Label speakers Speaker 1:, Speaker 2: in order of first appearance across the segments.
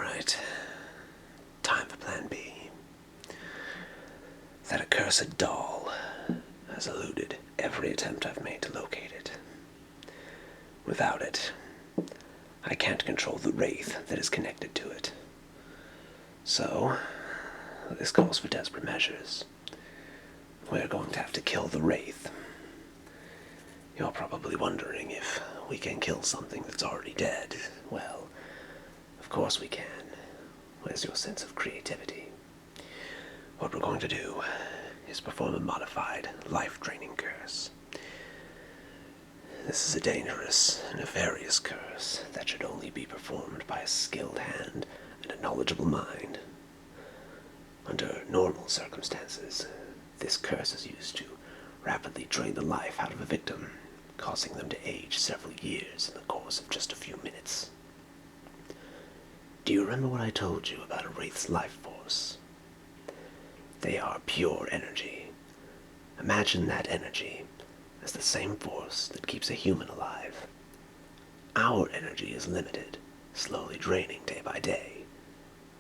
Speaker 1: Alright. Time for plan B. That accursed doll has eluded every attempt I've made to locate it. Without it, I can't control the wraith that is connected to it. So, this calls for desperate measures. We're going to have to kill the wraith. You're probably wondering if we can kill something that's already dead. Well, of course we can. Where's your sense of creativity? What we're going to do is perform a modified life-draining curse. This is a dangerous, nefarious curse that should only be performed by a skilled hand and a knowledgeable mind. Under normal circumstances, this curse is used to rapidly drain the life out of a victim, causing them to age several years in the course of just a few minutes. Do you remember what I told you about a wraith's life force? They are pure energy. Imagine that energy as the same force that keeps a human alive. Our energy is limited, slowly draining day by day.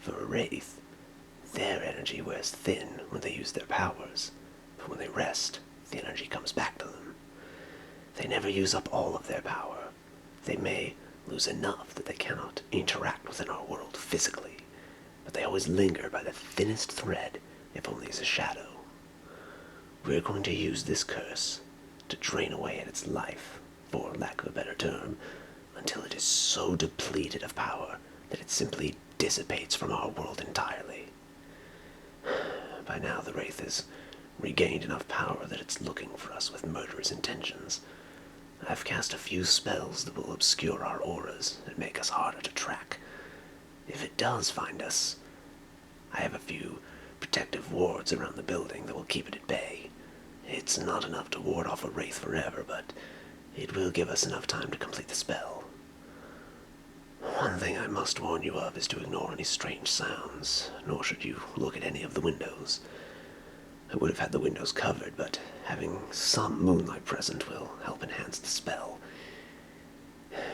Speaker 1: For a wraith, their energy wears thin when they use their powers, but when they rest, the energy comes back to them. They never use up all of their power. They may lose enough that they cannot interact within our world physically, but they always linger by the thinnest thread, if only as a shadow. We're going to use this curse to drain away at its life, for lack of a better term, until it is so depleted of power that it simply dissipates from our world entirely. By now the wraith has regained enough power that it's looking for us with murderous intentions. I've cast a few spells that will obscure our auras and make us harder to track. If it does find us, I have a few protective wards around the building that will keep it at bay. It's not enough to ward off a wraith forever, but it will give us enough time to complete the spell. One thing I must warn you of is to ignore any strange sounds, nor should you look at any of the windows. I would have had the windows covered, but having some moonlight present will help enhance the spell.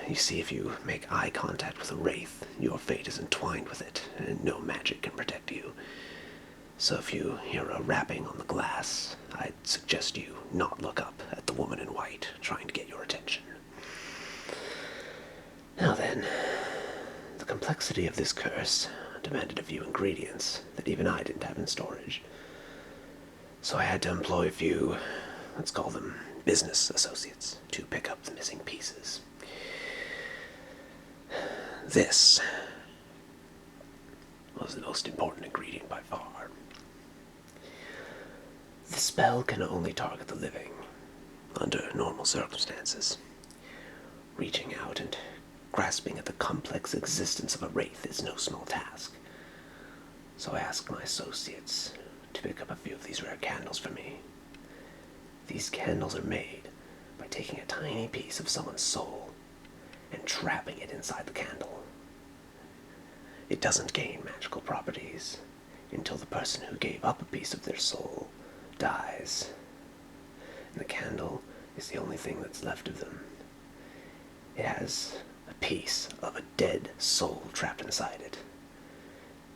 Speaker 1: You see, if you make eye contact with a wraith, your fate is entwined with it, and no magic can protect you. So if you hear a rapping on the glass, I'd suggest you not look up at the woman in white trying to get your attention. Now then, the complexity of this curse demanded a few ingredients that even I didn't have in storage. So I had to employ a few, let's call them business associates, to pick up the missing pieces. This was the most important ingredient by far. The spell can only target the living, under normal circumstances. Reaching out and grasping at the complex existence of a wraith is no small task. So I asked my associates to pick up a few of these rare candles for me. These candles are made by taking a tiny piece of someone's soul and trapping it inside the candle. It doesn't gain magical properties until the person who gave up a piece of their soul dies. And the candle is the only thing that's left of them. It has a piece of a dead soul trapped inside it.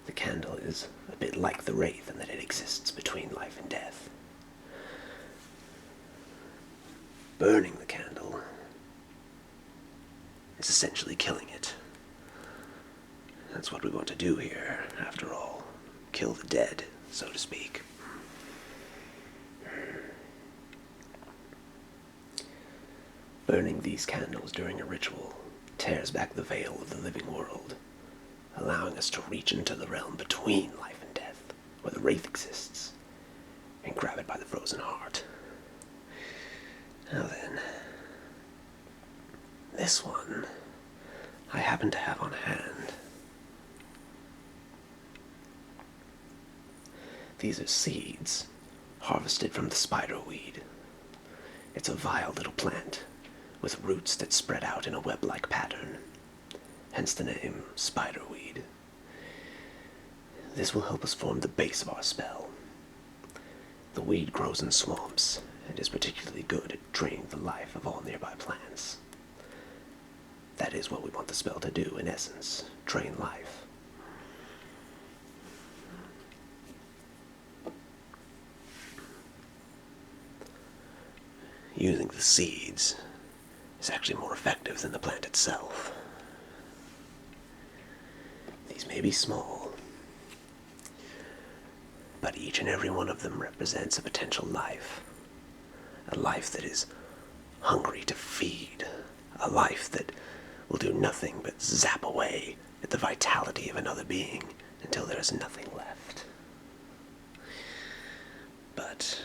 Speaker 1: The candle is a bit like the wraith in that it exists between life and death. Burning the candle is essentially killing it. That's what we want to do here, after all. Kill the dead, so to speak. Burning these candles during a ritual tears back the veil of the living world, allowing us to reach into the realm between life and death, where the wraith exists, and grab it by the frozen heart. Now then, this one I happen to have on hand. These are seeds harvested from the spiderweed. It's a vile little plant with roots that spread out in a web-like pattern, hence the name spiderweed. This will help us form the base of our spell. The weed grows in swamps and is particularly good at draining the life of all nearby plants. That is what we want the spell to do, in essence, drain life. using the seeds is actually more effective than the plant itself. These may be small, but each and every one of them represents a potential life. A life that is hungry to feed. A life that will do nothing but zap away at the vitality of another being until there is nothing left. But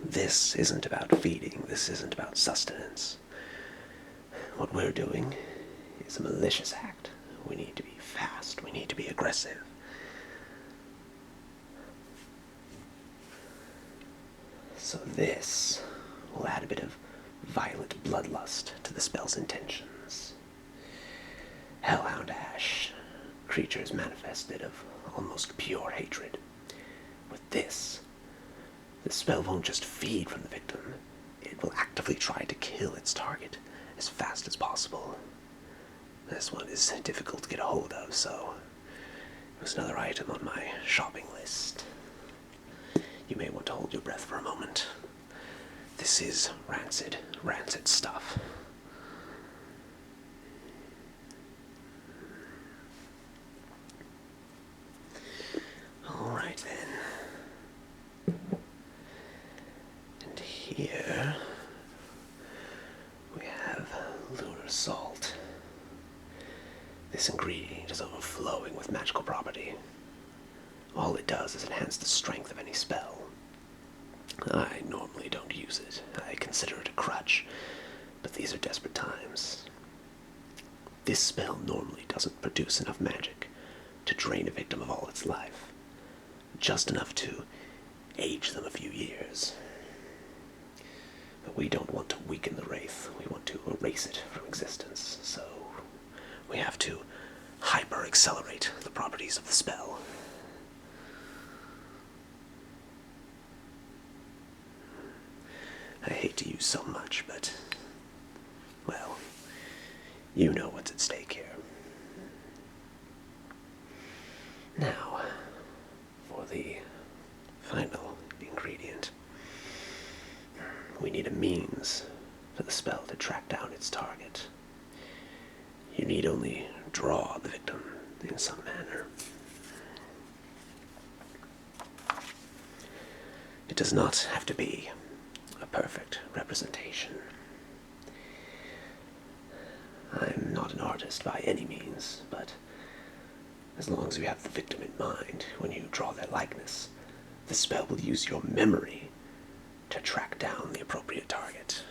Speaker 1: this isn't about feeding. This isn't about sustenance. What we're doing is a malicious act. We need to be fast. We need to be aggressive. So this will add a bit of violent bloodlust to the spell's intentions. Hellhound Ash. Creatures manifested of almost pure hatred. With this, the spell won't just feed from the victim. It will actively try to kill its target as fast as possible. This one is difficult to get a hold of, so it was another item on my shopping list. You may want to hold your breath for a moment. This is rancid stuff. Alright then. And here we have lunar salt. This ingredient is overflowing with magical property. All it does is enhance the strength of any spell. I normally don't use it. I consider it a crutch, but these are desperate times. This spell normally doesn't produce enough magic to drain a victim of all its life. Just enough to age them a few years. But we don't want to weaken the Wraith. We want to erase it from existence, so we have to hyper-accelerate the properties of the spell. I hate to use so much, but, well, you know what's at stake here. Now, for the final ingredient, we need a means for the spell to track down its target. You need only draw the victim in some manner. It does not have to be a perfect representation. I'm not an artist by any means, but as long as you have the victim in mind when you draw their likeness, the spell will use your memory to track down the appropriate target.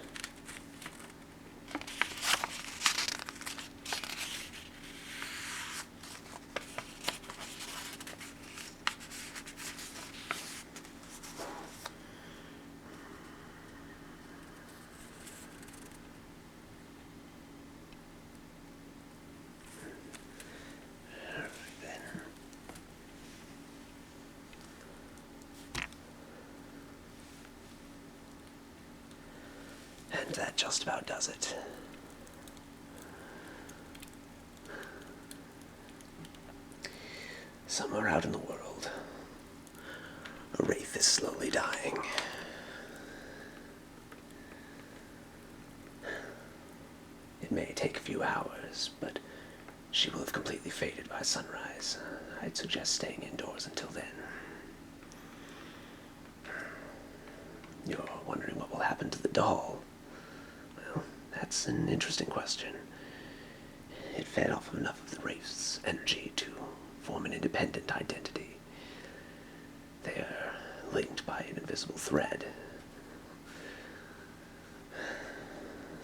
Speaker 1: And that just about does it. Somewhere out in the world, a wraith is slowly dying. It may take a few hours, but she will have completely faded by sunrise. I'd suggest staying indoors until then. You're wondering what will happen to the doll. Well, that's an interesting question. It fed off of enough of the wraith's energy to form an independent identity. They are linked by an invisible thread.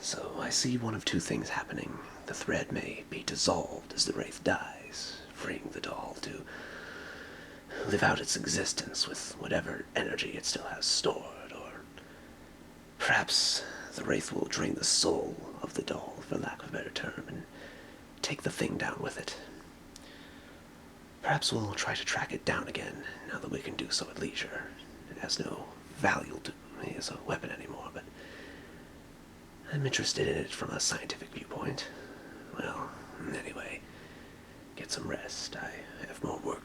Speaker 1: So I see one of two things happening. The thread may be dissolved as the wraith dies, freeing the doll to live out its existence with whatever energy it still has stored, or perhaps the wraith will drain the soul of the doll, for lack of a better term, and take the thing down with it. Perhaps we'll try to track it down again, now that we can do so at leisure. It has no value to me as a weapon anymore, but I'm interested in it from a scientific viewpoint. Well, anyway, get some rest. I have more work